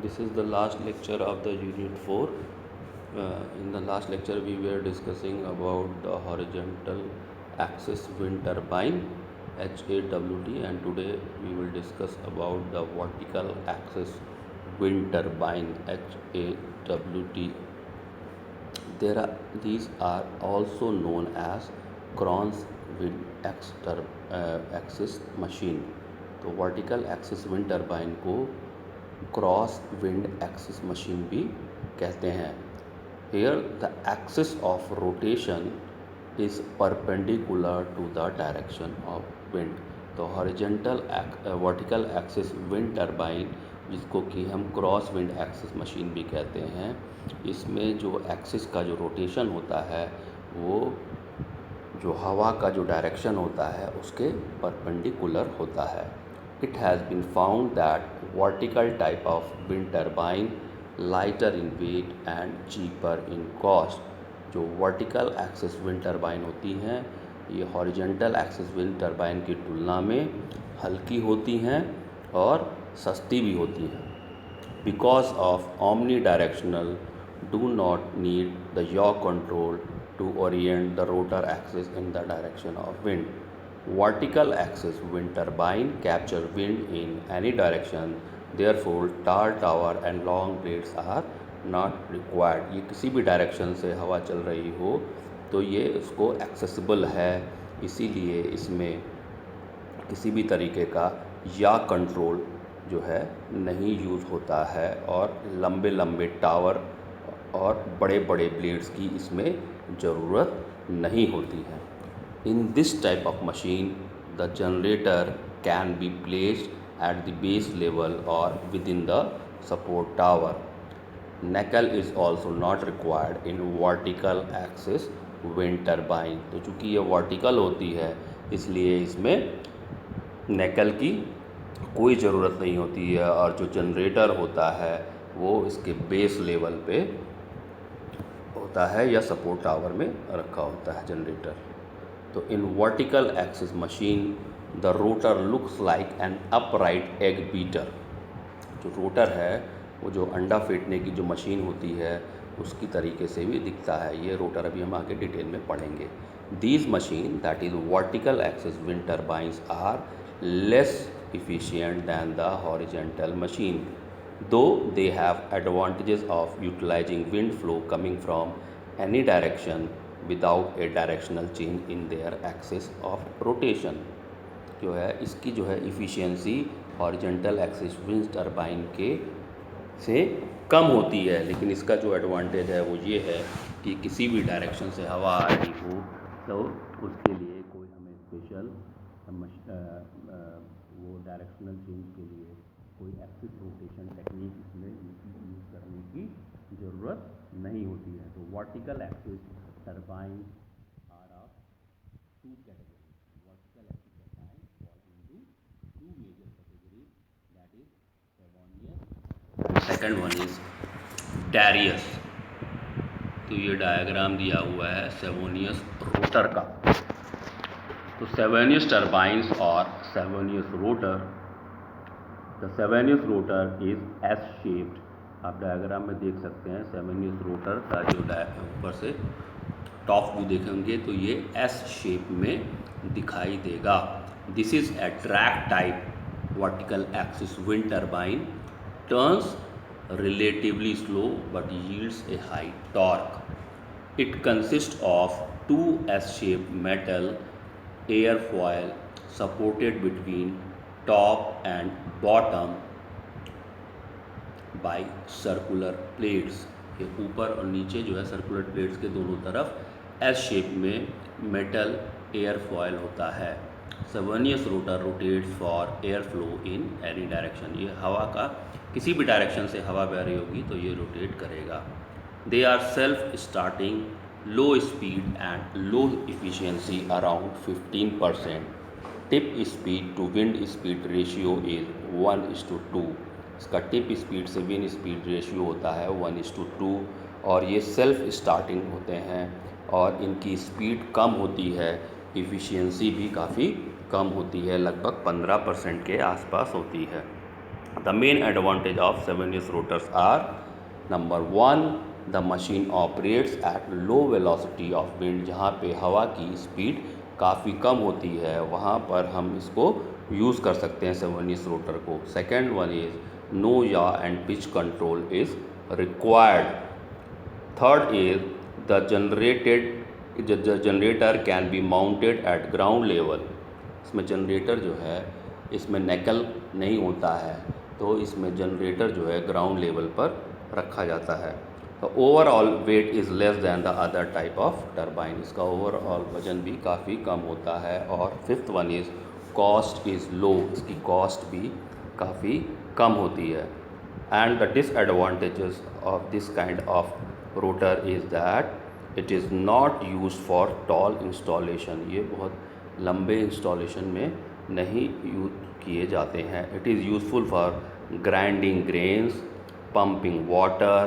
This is the last lecture of the Unit 4. In the last lecture, we were discussing about the horizontal axis wind turbine HAWT, and today we will discuss about the vertical axis wind turbine HAWT. These are also known as Cron's wind axis machine. तो vertical axis wind turbine को cross wind axis machine भी कहते हैं. Here the axis of rotation is perpendicular to the direction of wind. तो horizontal vertical axis wind turbine, जिसको कि हम cross wind axis machine भी कहते हैं, इसमें जो एक्सिस का जो रोटेशन होता है वो जो हवा का जो डायरेक्शन होता है उसके परपेंडिकुलर होता है. It has been found that vertical type of wind turbine lighter in weight and cheaper in cost. जो वर्टिकल एक्सिस विंड टर्बाइन होती हैं ये हॉरिजॉन्टल एक्सिस विंड टर्बाइन की तुलना में हल्की होती हैं और सस्ती भी होती हैं. Because of omnidirectional, do not need the yaw control to orient the rotor axis in the direction of wind. Vertical axis wind turbine capture wind in any direction, therefore tall tower and long blades are not required. ये किसी भी direction से हवा चल रही हो तो ये उसको एक्सेसिबल है, इसीलिए इसमें किसी भी तरीके का या कंट्रोल जो है नहीं यूज़ होता है और लंबे लंबे टावर और बड़े बड़े ब्लेड्स की इसमें ज़रूरत नहीं होती है. In this type of machine, the generator can be placed at the base level or within the support tower. Nacelle is also not required in vertical axis wind turbine. तो चूँकि ये वर्टिकल होती है इसलिए इसमें नैकल की कोई ज़रूरत नहीं होती है और जो जनरेटर होता है वो इसके बेस लेवल पे होता है या सपोर्ट टावर में रखा होता है जनरेटर. तो in vertical axis machine the rotor looks like an upright egg beater. जो रोटर है वो जो अंडा फेंटने की जो मशीन होती है उसकी तरीके से भी दिखता है. ये रोटर अभी हम आगे डिटेल में पढ़ेंगे. These machine that is vertical axis wind turbines are less efficient than the horizontal machine, though they have advantages of utilizing wind flow coming from any direction without a directional change in their axis of rotation. जो है इसकी जो है efficiency horizontal axis wind turbine के से कम होती है, लेकिन इसका जो एडवांटेज है वो ये है कि किसी भी डायरेक्शन से हवा आ रही हो तो उसके लिए कोई हमें स्पेशल वो डायरेक्शनल चेंज के लिए कोई एक्सिस रोटेशन टेक्निक इसमें यूज़ करने की ज़रूरत नहीं होती है. तो vertical axis turbine are of two categories. Vertical axis turbine fall into two major categories, that is Savonius, second one is Darrieus. तो ये डायग्राम दिया हुआ है सेवोनियस रोटर का. तो सेवेनियस टर्बाइंस और Savonius rotor. The Savonius rotor is S shaped. आप diagram में देख सकते हैं सेवेनियस रोटर का जो ऊपर से टॉप व्यू देखेंगे तो ये एस शेप में दिखाई देगा. This is a track type vertical axis wind turbine, turns relatively slow but yields a high torque. It consists of two S-shaped metal airfoil supported between top and bottom by circular plates. ये ऊपर और नीचे जो है circular plates के दोनों तरफ S shape में मेटल एयरफॉयल होता है. Savonius rotor rotates for air flow in any direction. ये हवा का किसी भी डायरेक्शन से हवा बह रही होगी तो ये रोटेट करेगा. They are self starting, low speed and low efficiency around 15%. Tip speed to wind speed ratio is 1:2. इसका टिप स्पीड से विंड स्पीड रेशियो होता है 1:2. और ये सेल्फ स्टार्टिंग होते हैं और इनकी स्पीड कम होती है, इफ़िशियंसी भी काफ़ी कम होती है, लगभग 15% के आसपास होती है. The main advantage of 7S rotors are: number one, the machine operates at low velocity of wind. जहाँ पे हवा की स्पीड काफ़ी कम होती है वहाँ पर हम इसको यूज़ कर सकते हैं 7S रोटर को. सेकेंड वन इज़ नो या and pitch control is required. Third is the generator can be mounted at ground level. इसमें जनरेटर जो है इसमें नेकल नहीं होता है, तो इसमें जनरेटर जो है ग्राउंड लेवल पर रखा जाता है. तो overall weight is less than the other type of turbine. इसका ओवरऑल वजन भी काफ़ी कम होता है. और fifth one is cost is low. इसकी कॉस्ट भी काफ़ी कम होती है. And the disadvantages of this kind of rotor is that it is not use for tall installation. ये बहुत लंबे इंस्टॉलेशन में नहीं यूज किए जाते हैं. It is useful for grinding grains, pumping water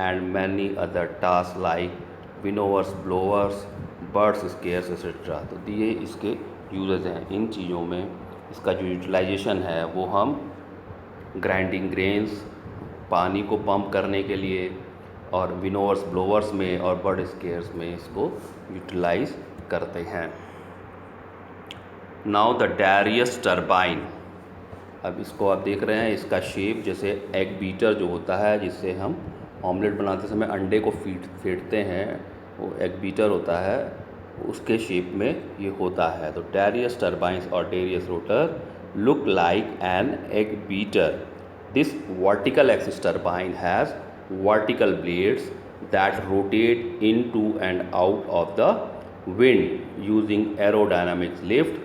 and many other tasks like winnowers, blowers, birds scares etc. तो ये इसके यूजेस हैं. इन चीज़ों में इसका जो यूटिलाइजेशन है वो हम ग्राइंडिंग ग्रेन्स, पानी को पंप करने के लिए, और विनोवर्स, ब्लोवर्स में और बर्ड स्केयर्स में इसको यूटिलाइज करते हैं. Now the Darius turbine. अब इसको आप देख रहे हैं, इसका शेप जैसे एग बीटर जो होता है जिससे हम ऑमलेट बनाते समय अंडे को फेंटते हैं, वो एग बीटर होता है, उसके शेप में ये होता है. तो डैरियस टरबाइंस और Darrieus rotor look like an egg beater. This vertical axis turbine has vertical blades that rotate into and out of the wind using aerodynamics lift.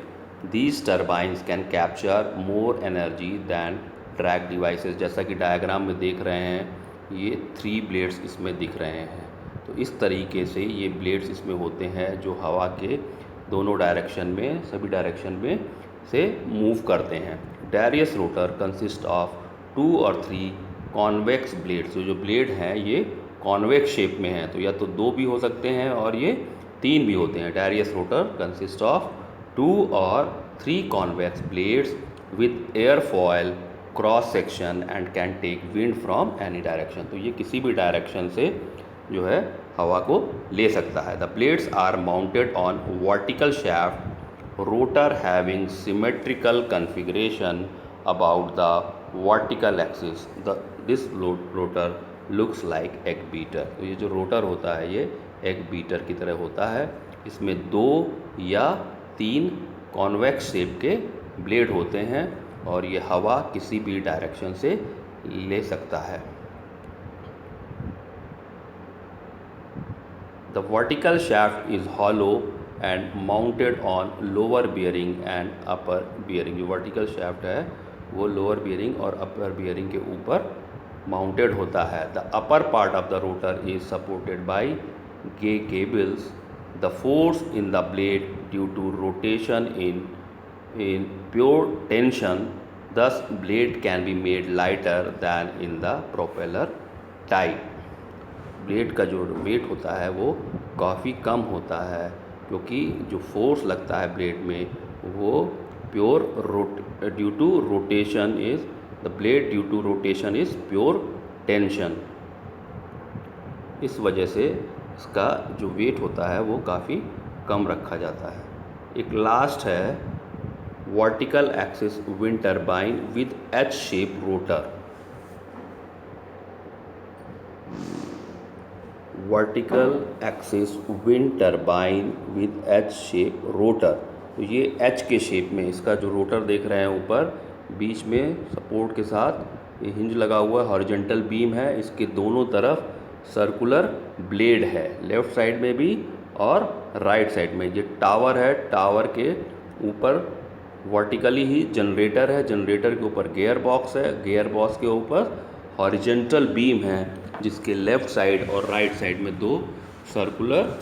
These turbines can capture more energy than drag devices. जैसा कि diagram में देख रहे हैं, ये 3 blades इसमें दिख रहे हैं. तो इस तरीके से ये ब्लेड्स इसमें होते हैं जो हवा के दोनों डायरेक्शन में, सभी डायरेक्शन में से मूव करते हैं. डैरियस रोटर कंसिस्ट ऑफ 2 और 3 कॉन्वेक्स ब्लेड्स. जो ब्लेड हैं ये कॉन्वेक्स शेप में हैं, तो या तो 2 भी हो सकते हैं और ये 3 भी होते हैं. Darius rotor consist of 2 or 3 convex blades with airfoil cross section and can take wind from any direction. तो ये किसी भी डायरेक्शन से जो है हवा को ले सकता है. The blades are mounted on vertical shaft, rotor having symmetrical configuration about the vertical axis. This rotor looks like egg beater. तो ये जो रोटर होता है ये एग बीटर की तरह होता है. इसमें 2 या 3 कॉन्वेक्स शेप के ब्लेड होते हैं और ये हवा किसी भी डायरेक्शन से ले सकता है. The vertical shaft is hollow and mounted on lower bearing and upper bearing. जो वर्टिकल शाफ्ट है वो लोअर बियरिंग और अपर बियरिंग के ऊपर माउंटेड होता है. The upper part of the rotor is supported by guy cables. The force in the blade due to rotation in pure tension, thus blade can be made lighter than in the propeller type. Blade का जो wait होता है वो काफ़ी कम होता है क्योंकि जो फोर्स लगता है ब्लेड में वो pure due to rotation is the blade due to rotation is pure tension. इस वजह से इसका जो वेट होता है वो काफ़ी कम रखा जाता है. एक लास्ट है vertical axis wind turbine with H shape rotor. Vertical axis wind turbine with H shape rotor. तो ये एच के शेप में इसका जो रोटर देख रहे हैं ऊपर बीच में सपोर्ट के साथ ये हिंज लगा हुआ हॉरिजॉन्टल बीम है. इसके दोनों तरफ सर्कुलर ब्लेड है, लेफ़्ट साइड में भी और राइट साइड में. ये टावर है, टावर के ऊपर वर्टिकली ही जनरेटर है, जनरेटर के ऊपर गियर बॉक्स है, गियर बॉक्स के ऊपर हॉरिजॉन्टल बीम है जिसके लेफ़्ट साइड और राइट साइड में 2 सर्कुलर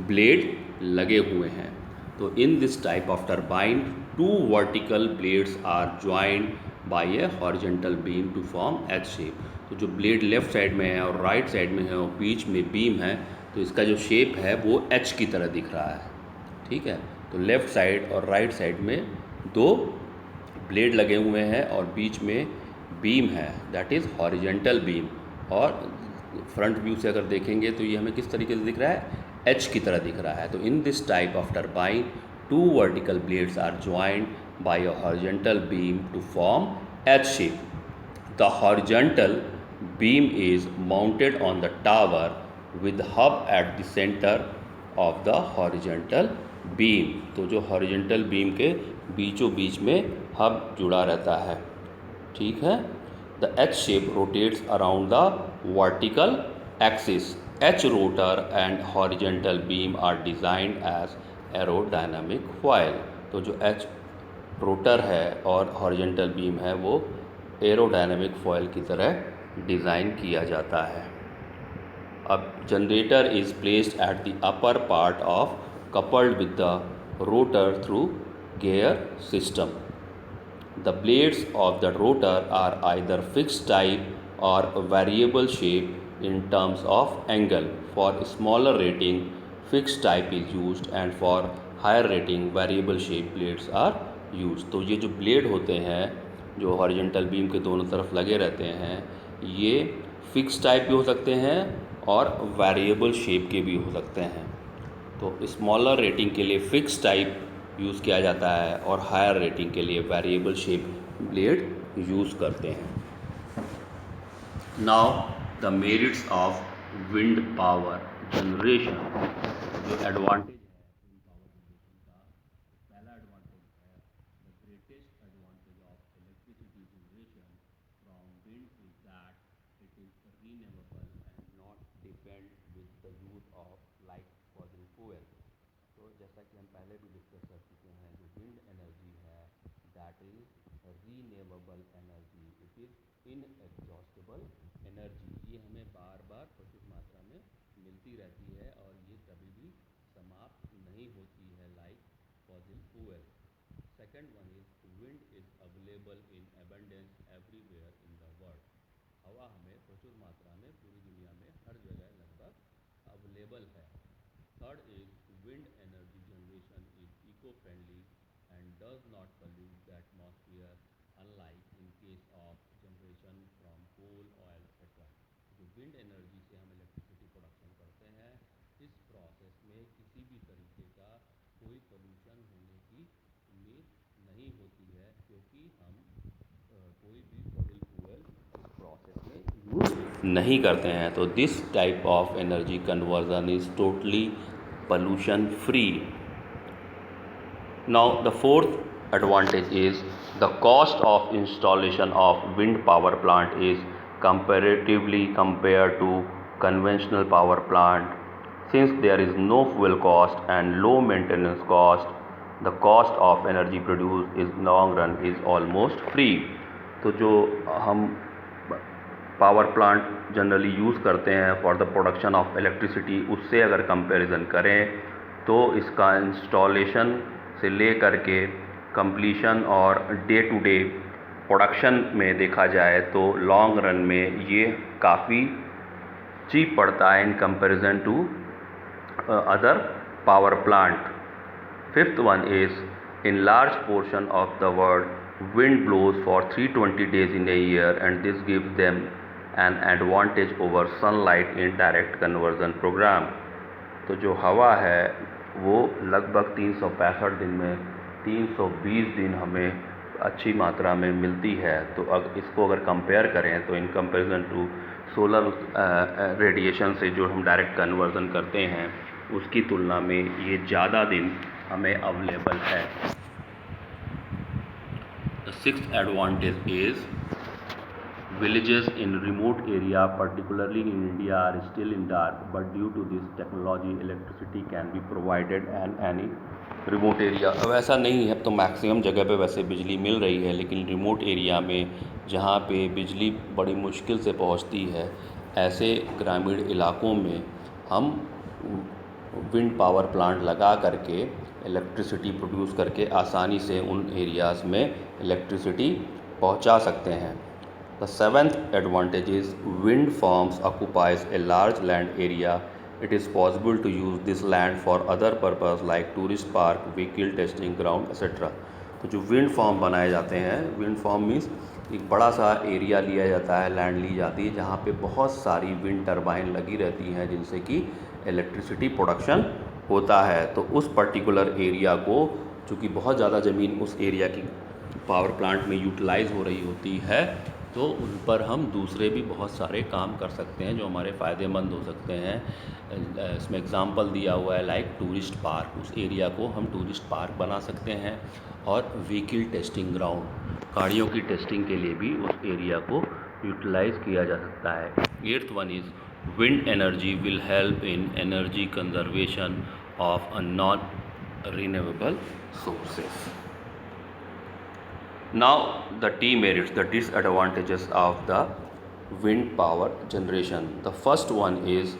ब्लेड लगे हुए हैं. तो in this type of turbine 2 vertical blades are joined by a horizontal beam to form H shape. तो जो ब्लेड लेफ़्ट साइड में है और राइट साइड में है और बीच में बीम है तो इसका जो शेप है वो एच की तरह दिख रहा है. ठीक है, तो लेफ़्ट साइड और राइट साइड में 2 ब्लेड लगे हुए हैं और बीच में बीम है दैट इज़ हॉरिजेंटल बीम, और फ्रंट व्यू से अगर देखेंगे तो ये हमें किस तरीके से दिख रहा है, एच की तरह दिख रहा है। तो in this type of turbine 2 vertical blades are joined by a horizontal beam to form H shape. The horizontal beam is mounted on the tower with hub at the center of the horizontal beam. तो जो horizontal beam के बीचों बीच में hub जुड़ा रहता है, ठीक है. The H shape rotates around the vertical axis. H rotor and horizontal beam are designed as aerodynamic foil. तो जो H रोटर है और हॉरिजेंटल बीम है वो एरोडायनेमिक फॉयल की तरह डिज़ाइन किया जाता है. अब generator is placed at the upper part of coupled with the rotor through gear system. The blades of the rotor are either fixed type or variable shape in terms of angle. For smaller rating, fixed type is used, and for higher rating, variable shape blades are used. तो ये जो blade होते हैं जो horizontal beam के दोनों तरफ लगे रहते हैं, ये फिक्स टाइप भी हो सकते हैं और वेरिएबल शेप के भी हो सकते हैं. तो स्मॉलर रेटिंग के लिए फिक्स टाइप यूज़ किया जाता है और हायर रेटिंग के लिए वेरिएबल शेप ब्लेड यूज़ करते हैं. Now the merits of wind power generation. जो एडवांटेज है विंड पावर जनरेशन का, पहला एडवांटेज है the greatest advantage of electricity generation from wind is that it is renewable and not depend with the use of like fossil fuel. तो जैसा कि हम पहले भी डिस्कस कर चुके हैं, जो विंड एनर्जी है that is renewable energy, it is inexhaustible energy. ये हमें बार बार प्रचुर मात्रा में मिलती रहती है और ये कभी भी समाप्त नहीं होती है like fossil fuel. Second one is wind is available in abundance everywhere in the world. हवा हमें प्रचुर मात्रा में पूरी दुनिया में हर जगह लगभग अवेलेबल है. Third is wind energy generation is eco-friendly and does not pollute the atmosphere, unlike in case of generation from coal, oil, etc. जो wind energy से हम इलेक्ट्रिसिटी प्रोडक्शन करते हैं, इस प्रोसेस में किसी भी तरीके का कोई पोल्यूशन होने की उम्मीद नहीं होती है, क्योंकि हम कोई भी फॉसिल फ्यूल इस प्रोसेस में यूज नहीं करते हैं. तो this type of energy conversion is totally pollution free. Now the fourth advantage is the cost of installation of wind power plant is comparatively compared to conventional power plant. Since there is no fuel cost and low maintenance cost, the cost of energy produced in long run is almost free. तो जो हम power plant generally use करते हैं for the production of electricity, उससे अगर comparison करें तो इसका इंस्टॉलेशन से ले करके कंप्लीशन और डे टू डे प्रोडक्शन में देखा जाए तो लॉन्ग रन में ये काफ़ी चीप पड़ता है in comparison to other power plant. Fifth one is in large portion of the world wind blows for 320 days in a year, and this gives them an advantage over sunlight in direct conversion program. तो जो हवा है वो लगभग 365 दिन में 320 दिन हमें अच्छी मात्रा में मिलती है. तो इसको अगर कंपेयर करें तो in comparison to solar radiation से जो हम डायरेक्ट कन्वर्जन करते हैं उसकी तुलना में ये ज़्यादा दिन हमें अवेलेबल है. The sixth advantage is villages in remote area, particularly in India, are still in dark, but due to this technology, electricity can be provided in any remote area. अब ऐसा नहीं है, तो मैक्सिमम जगह पे वैसे बिजली मिल रही है, लेकिन रिमोट एरिया में जहाँ पे बिजली बड़ी मुश्किल से पहुँचती है, ऐसे ग्रामीण इलाकों में हम विंड पावर प्लांट लगा करके इलेक्ट्रिसिटी प्रोड्यूस करके आसानी से उन एरियाज़ में इलेक्ट्रिसिटी पहुंचा सकते हैं. The seventh advantage is wind farms occupies a large land area. It is possible to use this land for other purpose like tourist park, vehicle testing ground etcetera. तो जो विंड फार्म बनाए जाते हैं, wind farm means एक बड़ा सा area लिया जाता है, लैंड ली जाती है जहाँ पे बहुत सारी विंड टरबाइन लगी रहती हैं जिनसे कि इलेक्ट्रिसिटी प्रोडक्शन होता है। तो उस पर्टिकुलर एरिया को, चूँकि बहुत ज़्यादा ज़मीन उस एरिया की पावर प्लांट में यूटिलाइज़ हो रही होती है, तो उन पर हम दूसरे भी बहुत सारे काम कर सकते हैं जो हमारे फ़ायदेमंद हो सकते हैं। इसमें एग्ज़ाम्पल दिया हुआ है लाइक टूरिस्ट पार्क, उस एरिया को हम टूरिस्ट पार्क बना सकते हैं, और व्हीकल टेस्टिंग ग्राउंड, गाड़ियों की टेस्टिंग के लिए भी उस एरिया को यूटिलाइज़ किया जा सकता है। 8th one is wind energy will help in energy conservation of a non renewable sources. Now the demerits, the disadvantages of the wind power generation. The first one is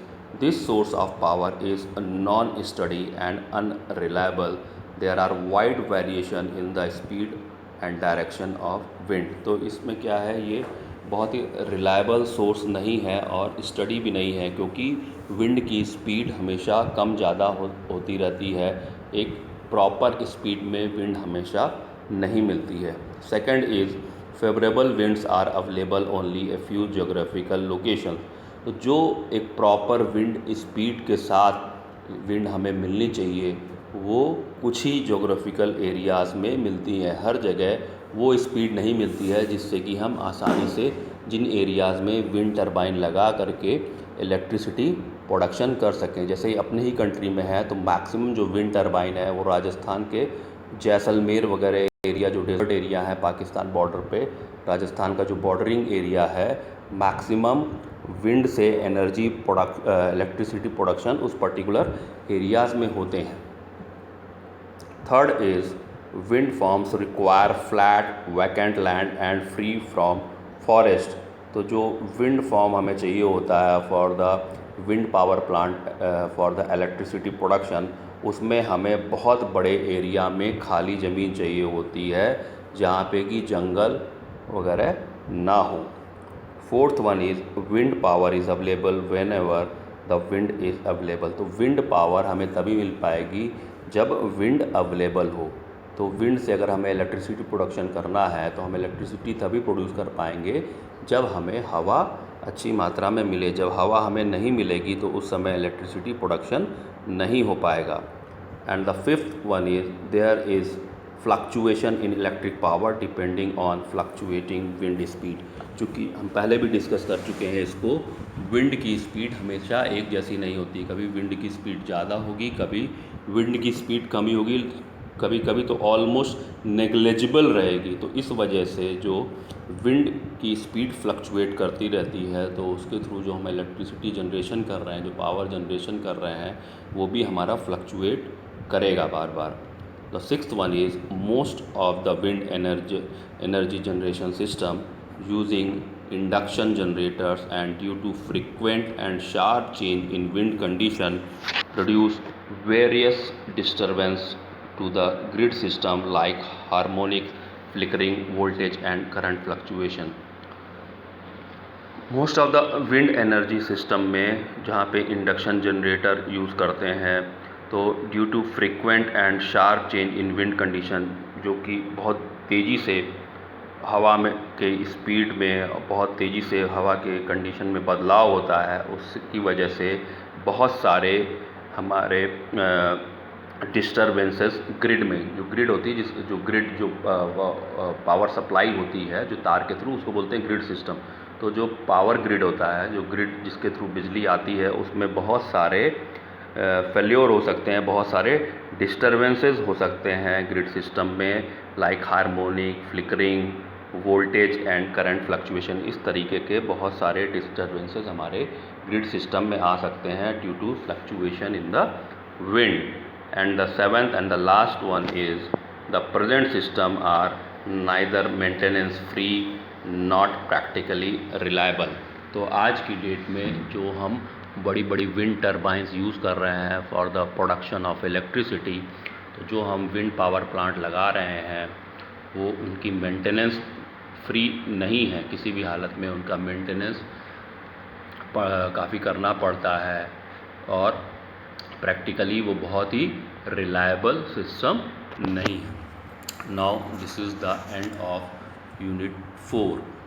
this source of power is non-steady and unreliable. There are wide variation in the speed and direction of wind. तो इसमें क्या है, ये बहुत ही reliable source नहीं है और study भी नहीं है, क्योंकि विंड की स्पीड हमेशा कम ज़्यादा होती रहती है। एक प्रॉपर स्पीड में विंड हमेशा नहीं मिलती है। Second is favourable winds are available only a few geographical location. तो जो एक प्रॉपर विंड स्पीड के साथ विंड हमें मिलनी चाहिए वो कुछ ही जोग्राफिकल एरियाज़ में मिलती है। हर जगह वो स्पीड नहीं मिलती है जिससे कि हम आसानी से जिन एरियाज़ में विंड टरबाइन लगा करके इलेक्ट्रिसिटी प्रोडक्शन कर सकें। जैसे ही अपने ही कंट्री में है तो मैक्सिमम जो विंड टरबाइन है वो राजस्थान के जैसलमेर वगैरह एरिया, जो डेजर्ट एरिया है पाकिस्तान बॉर्डर पे, राजस्थान का जो बॉर्डरिंग एरिया है, मैक्सिमम विंड से एनर्जी इलेक्ट्रिसिटी प्रोडक्शन उस पर्टिकुलर एरियाज़ में होते हैं। Third is wind farms require flat vacant land and free from forest. तो जो विंड फार्म हमें चाहिए होता है for the wind power plant for the electricity production, उसमें हमें बहुत बड़े एरिया में खाली ज़मीन चाहिए होती है जहाँ पे कि जंगल वगैरह ना हो। Fourth one is wind power is available when ever the wind is available. तो विंड पावर हमें तभी मिल पाएगी जब विंड अवेलेबल हो। तो विंड से अगर हमें इलेक्ट्रिसिटी प्रोडक्शन करना है तो हम इलेक्ट्रिसिटी तभी प्रोड्यूस कर पाएंगे जब हमें हवा अच्छी मात्रा में मिले। जब हवा हमें नहीं मिलेगी तो उस समय इलेक्ट्रिसिटी प्रोडक्शन नहीं हो पाएगा। And the fifth one is there is fluctuation in electric power depending on fluctuating wind speed. चूँकि हम पहले भी डिस्कस कर चुके हैं इसको, विंड की स्पीड हमेशा एक जैसी नहीं होती। कभी विंड की स्पीड ज़्यादा होगी, कभी विंड की स्पीड कमी होगी, कभी कभी तो ऑलमोस्ट नेग्लेजिबल रहेगी। तो इस वजह से जो विंड की स्पीड फ्लक्चुएट करती रहती है तो उसके थ्रू जो हम इलेक्ट्रिसिटी जनरेशन कर रहे हैं, जो पावर जनरेशन कर रहे हैं, वो भी हमारा फ्लक्चुएट करेगा बार बार। The sixth one is most of the wind energy generation system using induction generators and due to frequent and sharp change in wind condition produce various disturbance to the grid system like harmonic flickering voltage and current fluctuation। Most of the wind energy system में जहाँ पे induction generator use करते हैं तो due to frequent and sharp change in wind condition, जो कि बहुत तेज़ी से हवा में के स्पीड में बहुत तेज़ी से हवा के कंडीशन में बदलाव होता है, उसकी वजह से बहुत सारे हमारे डिस्टरबेंसेस ग्रिड में, जो ग्रिड होती है जो ग्रिड जो पावर सप्लाई होती है जो तार के थ्रू, उसको बोलते हैं ग्रिड सिस्टम। तो जो पावर ग्रिड होता है, जो ग्रिड जिसके थ्रू बिजली आती है, उसमें बहुत सारे फेल्योर हो सकते हैं, बहुत सारे डिस्टरबेंसेस हो सकते हैं ग्रिड सिस्टम में, like harmonic flickering voltage and current fluctuation. इस तरीके के बहुत सारे डिस्टरबेंसेस हमारे ग्रिड सिस्टम में आ सकते हैं due to fluctuation in the wind. And the seventh and the last one is the present system are neither maintenance free not practically reliable. तो आज की डेट में जो हम बड़ी बड़ी विंड टरबाइंस यूज़ कर रहे हैं for the production of electricity, तो जो हम विंड पावर प्लांट लगा रहे हैं वो उनकी मेंटेनेंस फ्री नहीं है। किसी भी हालत में उनका मेंटेनेंस काफ़ी करना पड़ता है और प्रैक्टिकली वो बहुत ही रिलायबल सिस्टम नहीं है। Now this is the end of unit 4